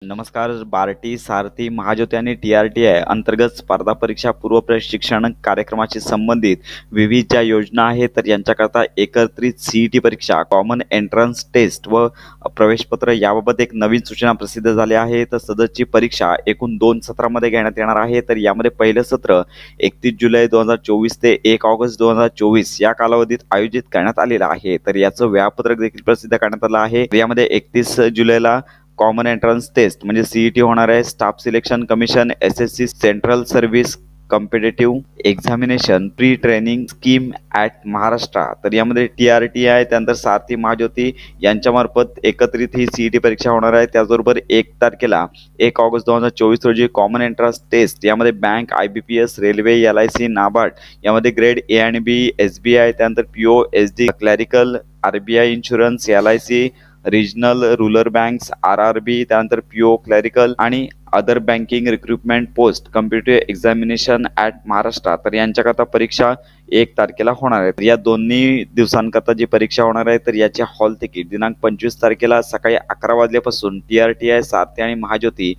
नमस्कार. बार्टी, सारथी, महाज्योती आणि TRTI अंतर्गत स्पर्धा परीक्षा पूर्व प्रशिक्षण कार्यक्रमाशी संबंधित विविध ज्या योजना आहेत तर यांच्याकरता एकत्रित CET परीक्षा, कॉमन एंट्रन्स टेस्ट व प्रवेशपत्र याबाबत एक नवीन सूचना प्रसिद्ध झाली आहे. तर सदरची परीक्षा एकूण 2 सत्रामध्ये घेण्यात येणार आहे. तर यामध्ये पहिलं सत्र 31 जुलै 2024 ते 1 ऑगस्ट 2024 या कालावधीत आयोजित करण्यात आलेलं आहे. तर याचं वेळापत्रक देखील प्रसिद्ध करण्यात आलं आहे. यामध्ये 31 जुलैला कॉमन एंट्रन्स टेस्ट म्हणजे CET होणार आहे. Staff selection commission, SSC central service competitive examination pre training scheme at Maharashtra. तर यामध्ये TRTI त्यानंतर सारथी, महाज्योती यांच्यामार्फत एकत्रित ही CET परीक्षा होणार आहे. त्याचबरोबर 1 तारखेला 1 ऑगस्ट 2024 रोजी कॉमन एंट्रन्स टेस्ट यामध्ये bank, IBPS, railway, LIC, NABARD यामध्ये ग्रेड A आणि B, SBI त्यानंतर PO, SD, clerical, RBI insurance, LIC, regional rural banks, RRB त्यानंतर PO क्लॅरिकल आणि other banking recruitment post competitive examination at Maharashtra. तर यांच्याकरता परीक्षा 1 तारखेला होणार आहे. या दोन्ही दिवसांकरता जी परीक्षा होणार आहे तर याचे हॉल तिकीट दिनांक 25 तारखेला सकाळी 11 वाजल्यापासून TRTI, सारथी आणि महाज्योती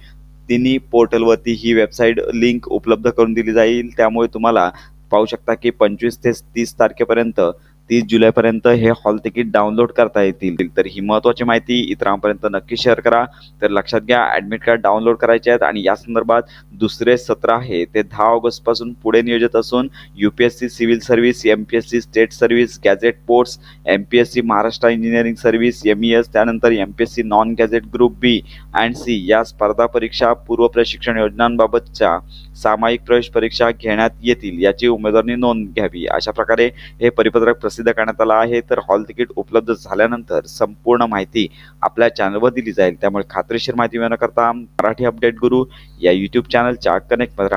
तिन्ही पोर्टलवरती ही वेबसाईट लिंक उपलब्ध करून दिली जाईल. त्यामुळे तुम्हाला पाहू शकता की 25 ते 30 तारखेपर्यंत 30 जुलैपर्यंत हे हॉल तिकीट डाउनलोड करता येतील. तर ही महत्त्वाची माहिती इतरांपर्यंत नक्की शेअर करा. तर लक्षात घ्या, ॲडमिट कार्ड डाउनलोड करायचे आहेत आणि या संदर्भात दुसरे सत्र आहे ते 10 ऑगस्टपासून पुढे नियोजित असून UPSC civil service, MPSC state service, gadget ports, MPSC Maharashtra engineering service, MES त्यानंतर MPSC non gadget group B and C या स्पर्धा परीक्षा पूर्व प्रशिक्षण योजनांबाबतच्या सामायिक प्रवेश परीक्षा घेण्यात येतील याची उमेदवारांनी नोंद घ्यावी. अशा प्रकारे हे परिपत्रक प्रसिद्ध करण्यात आलं आहे. तर हॉल तिकीट उपलब्ध झाल्यानंतर संपूर्ण माहिती आपल्या चॅनलवर दिली जाईल. त्यामुळे खात्रीशीर माहिती मिळवण्याकरता मराठी अपडेट गुरु या YouTube चॅनलच्या कनेक्ट मध्ये